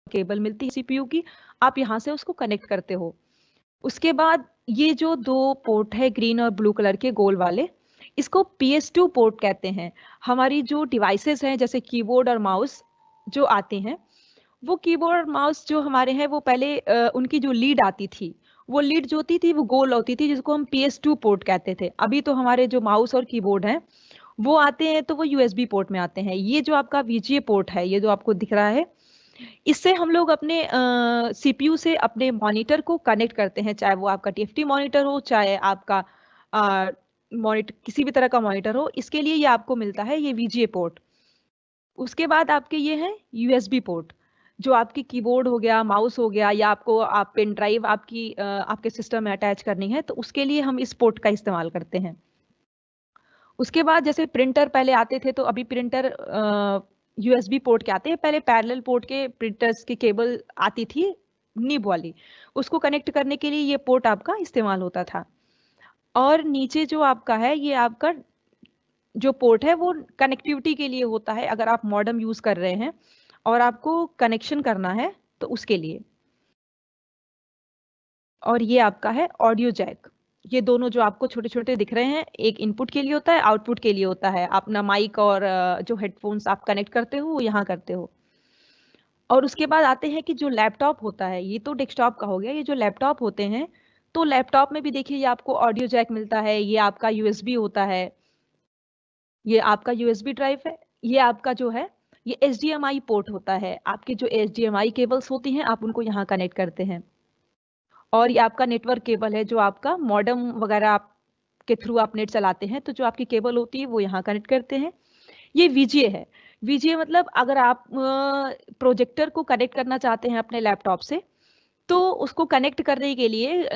Cable मिलती है CPU की, आप यहाँ से उसको कनेक्ट करते हो। उसके बाद ये जो 2 पोर्ट है ग्रीन और ब्लू कलर के गोल वाले, इसको PS2 पोर्ट कहते हैं। हमारी जो डिवाइसेस हैं जैसे कीबोर्ड और माउस जो आते हैं, वो कीबोर्ड और माउस जो हमारे हैं वो पहले उनकी जो लीड आती थी, वो लीड जो होती थी वो गोल होती थी, जिसको हम PS2 पोर्ट कहते थे। अभी तो हमारे जो माउस और कीबोर्ड हैं वो आते हैं तो वो USB पोर्ट में आते हैं। ये जो आपका VGA पोर्ट है, ये जो आपको दिख रहा है, इससे हम लोग अपने CPU से अपने मॉनिटर को कनेक्ट करते हैं, चाहे वो आपका TFT मॉनिटर हो, चाहे आपका मॉनिटर किसी भी तरह का मॉनिटर हो। इसके लिए ये आपको मिलता है ये VGA पोर्ट। उसके बाद आपके ये है USB पोर्ट, जो आपकी कीबोर्ड हो गया, माउस हो गया, या आपको आप पेन ड्राइव आपके सिस्टम में अटैच करनी है तो उसके लिए हम इस पोर्ट का इस्तेमाल करते हैं। उसके बाद जैसे प्रिंटर पहले आते थे, तो अभी प्रिंटर USB पोर्ट के आते हैं। पहले पैरेलल पोर्ट के प्रिंटर्स की केबल आती थी निब वाली, उसको कनेक्ट करने के लिए ये पोर्ट आपका इस्तेमाल होता था। और नीचे जो आपका है, ये आपका जो पोर्ट है वो कनेक्टिविटी के लिए होता है, अगर आप मॉडेम यूज कर रहे हैं और आपको कनेक्शन करना है तो उसके लिए। और ये आपका है ऑडियो जैक। ये दोनों जो आपको छोटे छोटे दिख रहे हैं, एक इनपुट के लिए होता है, आउटपुट के लिए होता है। अपना माइक और जो हेडफोन्स आप कनेक्ट करते हो वो यहाँ करते हो। और उसके बाद आते हैं कि जो लैपटॉप होता है, ये तो डेस्कटॉप का हो गया। ये जो लैपटॉप होते हैं, तो लैपटॉप में भी देखिए ये आपको ऑडियो जैक मिलता है, ये आपका USB होता है, ये आपका USB ड्राइव है, ये आपका जो है ये HDMI पोर्ट होता है। आपके जो HDMI केबल्स होती हैं आप उनको यहाँ कनेक्ट करते हैं। और ये आपका नेटवर्क केबल है, जो आपका मॉडेम वगैरह आप के थ्रू आप नेट चलाते हैं, तो जो आपकी केबल होती है वो यहाँ कनेक्ट करते हैं। ये VGA है। VGA मतलब अगर आप प्रोजेक्टर को कनेक्ट करना चाहते हैं अपने लैपटॉप से, तो उसको कनेक्ट करने के लिए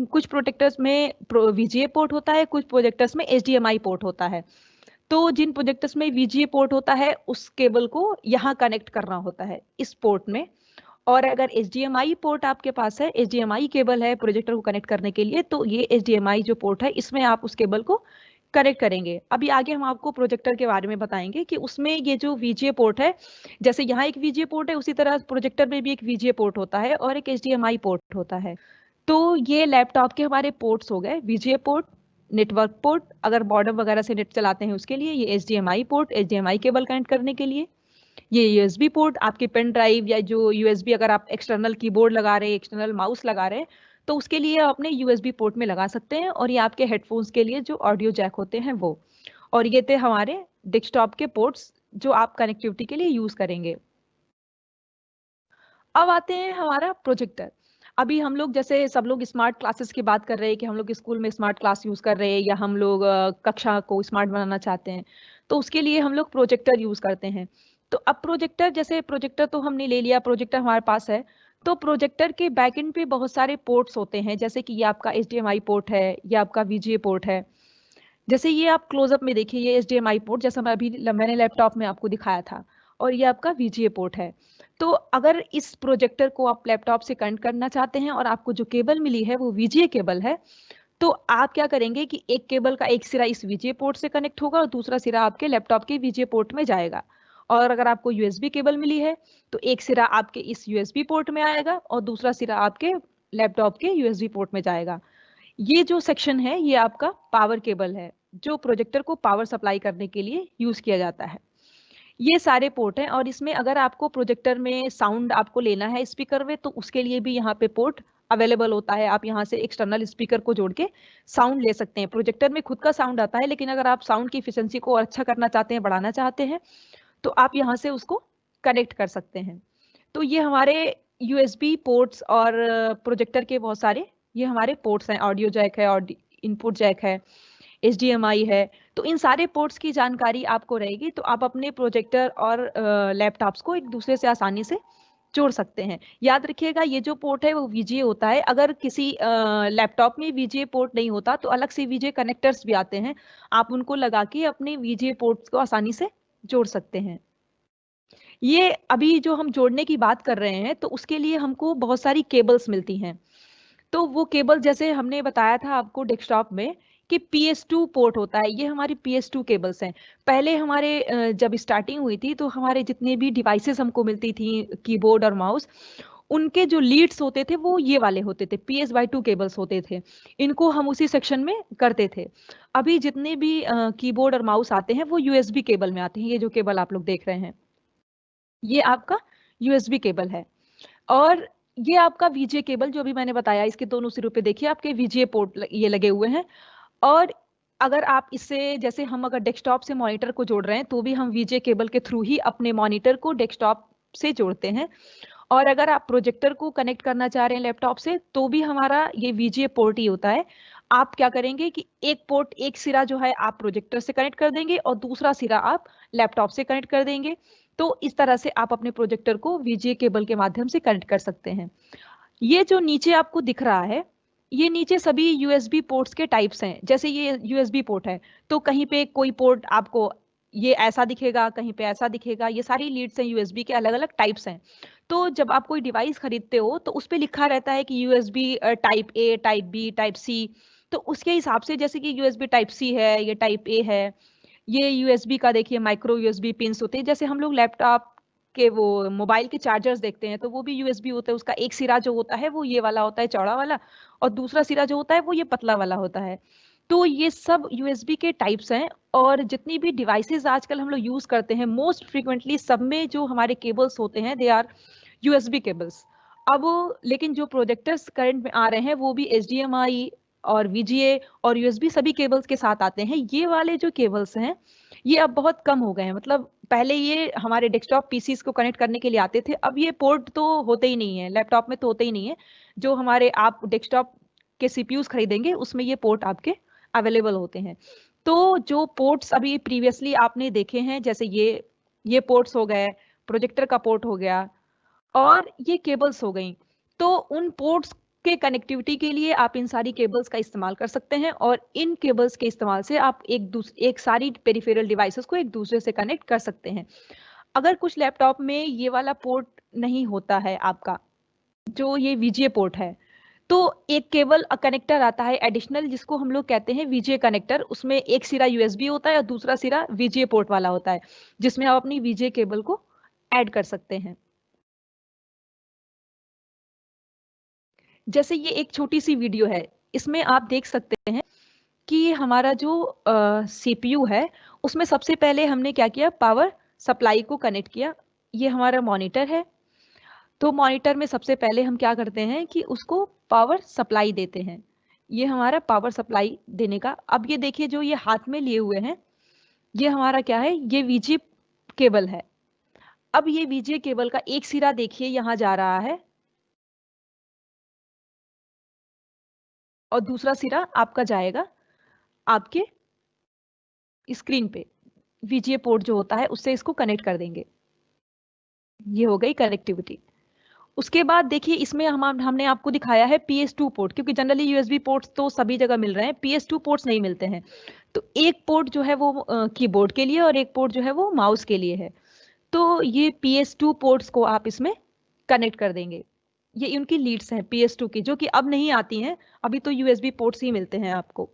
कुछ प्रोजेक्टर्स में VGA पोर्ट होता है, कुछ प्रोजेक्टर्स में HDMI पोर्ट होता है। तो जिन प्रोजेक्टर्स में VGA पोर्ट होता है उस केबल को यहाँ कनेक्ट करना होता है इस पोर्ट में। और अगर HDMI पोर्ट आपके पास है, HDMI केबल है प्रोजेक्टर को कनेक्ट करने के लिए, तो ये HDMI जो पोर्ट है इसमें आप उस केबल को कनेक्ट करेंगे। अभी आगे हम आपको प्रोजेक्टर के बारे में बताएंगे कि उसमें ये जो VGA पोर्ट है, जैसे यहाँ एक VGA पोर्ट है, उसी तरह प्रोजेक्टर में भी एक VGA पोर्ट होता है और एक HDMI पोर्ट होता है। तो ये लैपटॉप के हमारे पोर्ट्स हो गए, VGA पोर्ट, नेटवर्क पोर्ट, अगर मॉडेम वगैरह से नेट चलाते हैं उसके लिए, ये HDMI port, HDMI cable connect करने के लिए, ये USB पोर्ट आपकी पेन ड्राइव या जो USB अगर आप एक्सटर्नल कीबोर्ड लगा रहे हैं, एक्सटर्नल माउस लगा रहे हैं, तो उसके लिए आप अपने USB पोर्ट में लगा सकते हैं। और ये आपके हेडफोन्स के लिए जो ऑडियो जैक होते हैं वो। और ये थे हमारे डेस्कटॉप के पोर्ट्स जो आप कनेक्टिविटी के लिए यूज करेंगे। अब आते हैं हमारा प्रोजेक्टर। अभी हम लोग जैसे सब लोग स्मार्ट क्लासेस की बात कर रहे हैं कि हम लोग स्कूल में स्मार्ट क्लास यूज कर रहे हैं, या हम लोग कक्षा को स्मार्ट बनाना चाहते हैं, तो उसके लिए हम लोग प्रोजेक्टर यूज करते हैं। तो अब प्रोजेक्टर, जैसे प्रोजेक्टर तो हमने ले लिया, प्रोजेक्टर हमारे पास है, तो प्रोजेक्टर के बैकएंड पे बहुत सारे पोर्ट्स होते हैं, जैसे कि ये आपका HDMI पोर्ट है, ये आपका VGA पोर्ट है। जैसे ये आप क्लोजअप में देखिए, ये HDMI पोर्ट जैसा मैंने लैपटॉप में आपको दिखाया था, और ये आपका VGA पोर्ट है। तो अगर इस प्रोजेक्टर को आप लैपटॉप से कनेक्ट करना चाहते हैं और आपको जो केबल मिली है वो VGA केबल है, तो आप क्या करेंगे कि एक केबल का एक सिरा इस VGA पोर्ट से कनेक्ट होगा और दूसरा सिरा आपके लैपटॉप के VGA पोर्ट में जाएगा। और अगर आपको USB केबल मिली है तो एक सिरा आपके इस USB पोर्ट में आएगा और दूसरा सिरा आपके लैपटॉप के USB पोर्ट में जाएगा। ये जो सेक्शन है ये आपका पावर केबल है, जो प्रोजेक्टर को पावर सप्लाई करने के लिए यूज किया जाता है। ये सारे पोर्ट हैं, और इसमें अगर आपको प्रोजेक्टर में साउंड आपको लेना है स्पीकर में, तो उसके लिए भी यहाँ पे पोर्ट अवेलेबल होता है। आप यहाँ से एक्सटर्नल स्पीकर को जोड़ के साउंड ले सकते हैं। प्रोजेक्टर में खुद का साउंड आता है, लेकिन अगर आप साउंड की एफिशिएंसी को अच्छा करना चाहते हैं, बढ़ाना चाहते हैं, तो आप यहाँ से उसको कनेक्ट कर सकते हैं। तो ये हमारे USB पोर्ट्स और प्रोजेक्टर के बहुत सारे ये हमारे पोर्ट्स हैं। ऑडियो जैक है, और इनपुट जैक है, HDMI है। तो इन सारे पोर्ट्स की जानकारी आपको रहेगी, तो आप अपने प्रोजेक्टर और लैपटॉप्स को एक दूसरे से आसानी से जोड़ सकते हैं। याद रखिएगा, ये जो पोर्ट है वो VGA होता है। अगर किसी लैपटॉप में VGA पोर्ट नहीं होता तो अलग से VGA कनेक्टर्स भी आते हैं, आप उनको लगा के अपने VGA पोर्ट्स को आसानी से जोड़ सकते हैं। ये अभी जो हम जोड़ने की बात कर रहे हैं, तो उसके लिए हमको बहुत सारी केबल्स मिलती हैं। तो वो केबल जैसे हमने बताया था आपको डेस्कटॉप में, कि PS2 पोर्ट होता है, ये हमारी PS2 केबल्स हैं। पहले हमारे जब स्टार्टिंग हुई थी तो हमारे जितने भी डिवाइसेस हमको मिलती थी, कीबोर्ड और माउस, उनके जो लीड्स होते थे वो ये वाले होते थे, PS2 केबल्स होते थे। इनको हम उसी सेक्शन में करते थे। अभी जितने भी कीबोर्ड और माउस आते हैं वो USB केबल में आते हैं। ये जो केबल आप लोग देख रहे हैं ये आपका USB केबल है। और ये आपका VGA केबल जो अभी मैंने बताया, इसके दोनों सिरों पे देखिए आपके VGA पोर्ट ये लगे हुए हैं। और अगर आप इससे, जैसे हम अगर डेस्कटॉप से मॉनिटर को जोड़ रहे हैं तो भी हम VGA केबल के थ्रू ही अपने मॉनिटर को डेस्कटॉप से जोड़ते हैं। और अगर आप प्रोजेक्टर को कनेक्ट करना चाह रहे हैं लैपटॉप से तो भी हमारा ये VGA पोर्ट ही होता है। आप क्या करेंगे कि एक पोर्ट, एक सिरा जो है आप प्रोजेक्टर से कनेक्ट कर देंगे और दूसरा सिरा आप लैपटॉप से कनेक्ट कर देंगे। तो इस तरह से आप अपने प्रोजेक्टर को VGA केबल के माध्यम से कनेक्ट कर सकते हैं। ये जो नीचे आपको दिख रहा है, ये नीचे सभी USB पोर्ट्स के टाइप्स हैं। जैसे ये USB पोर्ट है तो कहीं पे कोई पोर्ट आपको ये ऐसा दिखेगा, कहीं पे ऐसा दिखेगा। ये सारी लीड्स हैं, USB के अलग अलग टाइप्स हैं। तो जब आप कोई डिवाइस खरीदते हो तो उस पे लिखा रहता है कि USB type A, type B, type C। तो उसके हिसाब से, जैसे कि USB टाइप C है, ये टाइप A है। ये USB का देखिए माइक्रो USB पिंस होते हैं। जैसे हम लोग लैपटॉप के वो मोबाइल के चार्जर्स देखते हैं तो वो भी USB होता है। उसका एक सिरा जो होता है वो ये वाला होता है, चौड़ा वाला, और दूसरा सिरा जो होता है वो ये पतला वाला होता है। तो ये सब USB के टाइप्स हैं। और जितनी भी डिवाइसेस आजकल हम लोग यूज करते हैं, मोस्ट फ्रीक्वेंटली सब में जो हमारे केबल्स होते हैं दे आर USB केबल्स। अब लेकिन जो प्रोजेक्टर्स करंट में आ रहे हैं वो भी HDMI और VGA और USB सभी केबल्स के साथ आते हैं। ये वाले जो केबल्स हैं ये अब बहुत कम हो गए हैं। मतलब पहले ये हमारे डेस्कटॉप PCs को कनेक्ट करने के लिए आते थे, अब ये पोर्ट तो होते ही नहीं है, लैपटॉप में तो होते ही नहीं है। जो हमारे आप डेस्कटॉप के CPUs खरीदेंगे उसमें ये पोर्ट आपके अवेलेबल होते हैं। तो जो पोर्ट्स अभी प्रीवियसली आपने देखे हैं, जैसे ये पोर्ट्स हो गए, प्रोजेक्टर का पोर्ट हो गया और ये केबल्स हो गई। तो उन पोर्ट्स के कनेक्टिविटी के लिए आप इन सारी केबल्स का इस्तेमाल कर सकते हैं और इन केबल्स के इस्तेमाल से आप एक सारी पेरिफेरल डिवाइसेस को एक दूसरे से कनेक्ट कर सकते हैं। अगर कुछ लैपटॉप में ये वाला पोर्ट नहीं होता है आपका, जो ये VGA पोर्ट है, तो एक केबल कनेक्टर आता है एडिशनल जिसको हम लोग कहते हैं VGA कनेक्टर। उसमें एक सिरा USB होता है और दूसरा सिरा VGA पोर्ट वाला होता है, जिसमें आप अपनी VGA केबल को ऐड कर सकते हैं। जैसे ये एक छोटी सी वीडियो है, इसमें आप देख सकते हैं कि हमारा जो CPU है उसमें सबसे पहले हमने क्या किया, पावर सप्लाई को कनेक्ट किया। ये हमारा मॉनिटर है, तो मॉनिटर में सबसे पहले हम क्या करते हैं कि उसको पावर सप्लाई देते हैं। ये हमारा पावर सप्लाई देने का। अब ये देखिए जो ये हाथ में लिए हुए हैं ये हमारा क्या है, ये VGA केबल है। अब ये VGA केबल का एक सिरा देखिए यहाँ जा रहा है और दूसरा सिरा आपका जाएगा आपके स्क्रीन पे। VGA पोर्ट जो होता है उससे इसको कनेक्ट कर देंगे। ये हो गई कनेक्टिविटी। उसके बाद देखिए इसमें हमने आपको दिखाया है PS2 पोर्ट, क्योंकि जनरली USB पोर्ट्स तो सभी जगह मिल रहे हैं, PS2 पोर्ट्स नहीं मिलते हैं। तो एक पोर्ट जो है वो कीबोर्ड के लिए और एक पोर्ट जो है वो माउस के लिए है। तो ये PS2 पोर्ट्स को आप इसमें कनेक्ट कर देंगे। ये उनकी लीड्स हैं PS2 की, जो कि अब नहीं आती हैं, अभी तो USB पोर्ट्स ही मिलते हैं आपको।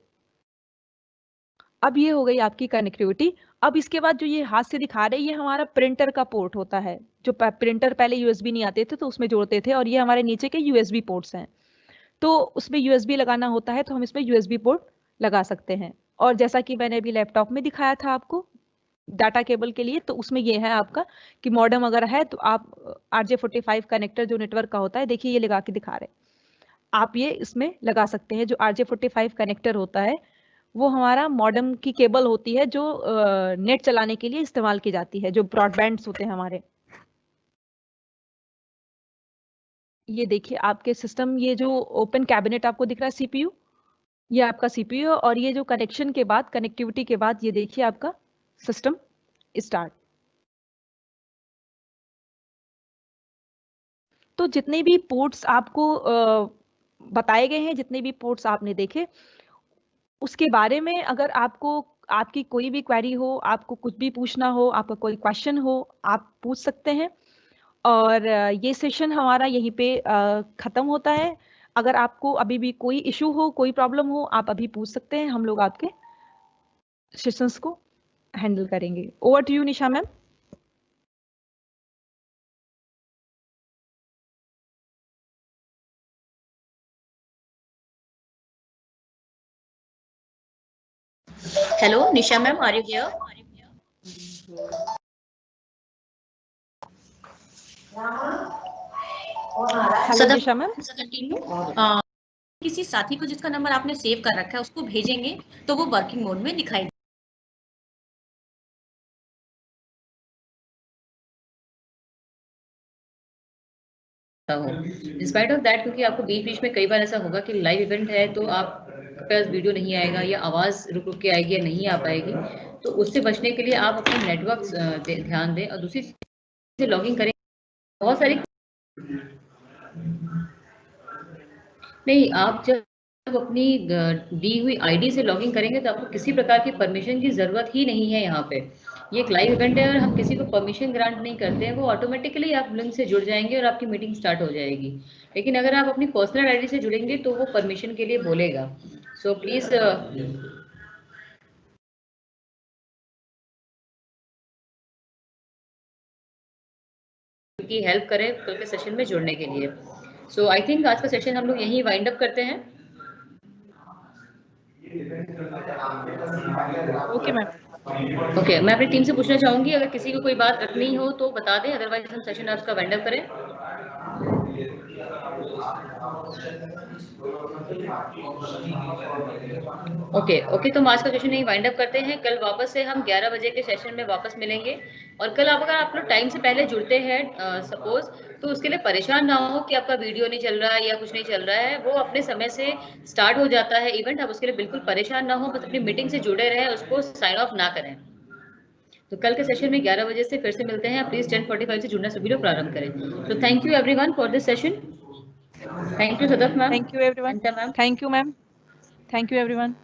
अब ये हो गई आपकी कनेक्टिविटी। अब इसके बाद जो ये हाथ से दिखा रहे हैं ये हमारा प्रिंटर का पोर्ट होता है। जो प्रिंटर पहले USB नहीं आते थे तो उसमें जोड़ते थे, और ये हमारे नीचे के USB पोर्ट्स हैं। तो उसमें USB लगाना होता है तो हम इसमें USB पोर्ट लगा सकते हैं। और जैसा कि मैंने अभी लैपटॉप में दिखाया था आपको डाटा केबल के लिए, तो उसमें ये है आपका कि मॉडेम अगर है तो आप RJ45 कनेक्टर जो नेटवर्क का होता है, देखिए ये लगा के दिखा रहे हैं, आप ये इसमें लगा सकते हैं। जो RJ45 कनेक्टर होता है वो हमारा मॉडेम की केबल होती है जो नेट चलाने के लिए इस्तेमाल की जाती है, जो ब्रॉडबैंड्स होते हैं हमारे। ये देखिए आपके सिस्टम, ये जो ओपन कैबिनेट आपको दिख रहा है CPU, ये आपका CPU है। और ये जो कनेक्शन के बाद, कनेक्टिविटी के बाद, ये देखिए आपका सिस्टम स्टार्ट। तो जितने भी पोर्ट्स आपको बताए गए हैं, जितने भी पोर्ट्स आपने देखे, उसके बारे में अगर आपको आपकी कोई भी क्वेरी हो, आपको कुछ भी पूछना हो, आपका कोई क्वेश्चन हो, आप पूछ सकते हैं। और ये सेशन हमारा यहीं पे खत्म होता है। अगर आपको अभी भी कोई इशू हो, कोई प्रॉब्लम हो, आप अभी पूछ सकते हैं, हम लोग आपके सेशंस को हैंडल करेंगे। Over to you Nisha ma'am. Hello, Nisha ma'am, are you here? Hello Nisha ma'am. किसी साथी को जिसका नंबर आपने सेव कर रखा है उसको भेजेंगे तो वो वर्किंग मोड में दिखाई इंस्पाइट ऑफ दैट, क्योंकि आपको बीच बीच में कई बार ऐसा होगा कि लाइव इवेंट है तो आप पास वीडियो नहीं आएगा या आवाज रुक रुक के आएगी या नहीं आ पाएगी, तो उससे बचने के लिए आप अपना नेटवर्क ध्यान दें। और दूसरी से लॉगिंग करें, बहुत सारी नहीं, आप जब अपनी दी हुई आईडी से लॉगिन करेंगे तो आपको किसी प्रकार की परमिशन की जरूरत ही नहीं है। यहाँ पे ये एक लाइव इवेंट है और हम किसी को परमिशन ग्रांट नहीं करते हैं, वो ऑटोमेटिकली आप लिंक से जुड़ जाएंगे और आपकी मीटिंग स्टार्ट हो जाएगी। लेकिन अगर आप अपनी पर्सनल आईडी से जुड़ेंगे तो वो परमिशन के लिए बोलेगा। सो प्लीज की हेल्प करें कल के सेशन में जुड़ने के लिए। सो आई थिंक आज का सेशन हम लोग यहीं वाइंड अप करते हैं। Okay ma'am. ओके, मैं अपनी टीम से पूछना चाहूंगी अगर किसी को कोई बात रखनी हो तो बता दें, अदरवाइज हम सेशन आज का वाइंड अप करें। ओके, तो हम आज का सेशन यही वाइंड अप करते हैं। कल वापस से हम 11 बजे के सेशन में वापस मिलेंगे। और कल अगर आप लोग टाइम से पहले जुड़ते हैं सपोज, तो उसके लिए परेशान ना हो कि आपका वीडियो नहीं चल रहा है या कुछ नहीं चल रहा है। वो अपने समय से स्टार्ट हो जाता है इवेंट, आप उसके लिए बिल्कुल परेशान ना हो, बस अपनी मीटिंग से जुड़े रहें, उसको साइन ऑफ ना करें। तो कल के सेशन में 11 बजे से फिर से मिलते हैं। प्लीज 10:45 से जुड़ना सभी लोग प्रारंभ करें। तो thank you everyone for this session. Thank you Sadaf ma'am. Thank you everyone. Ma'am. Thank you ma'am. Thank you everyone.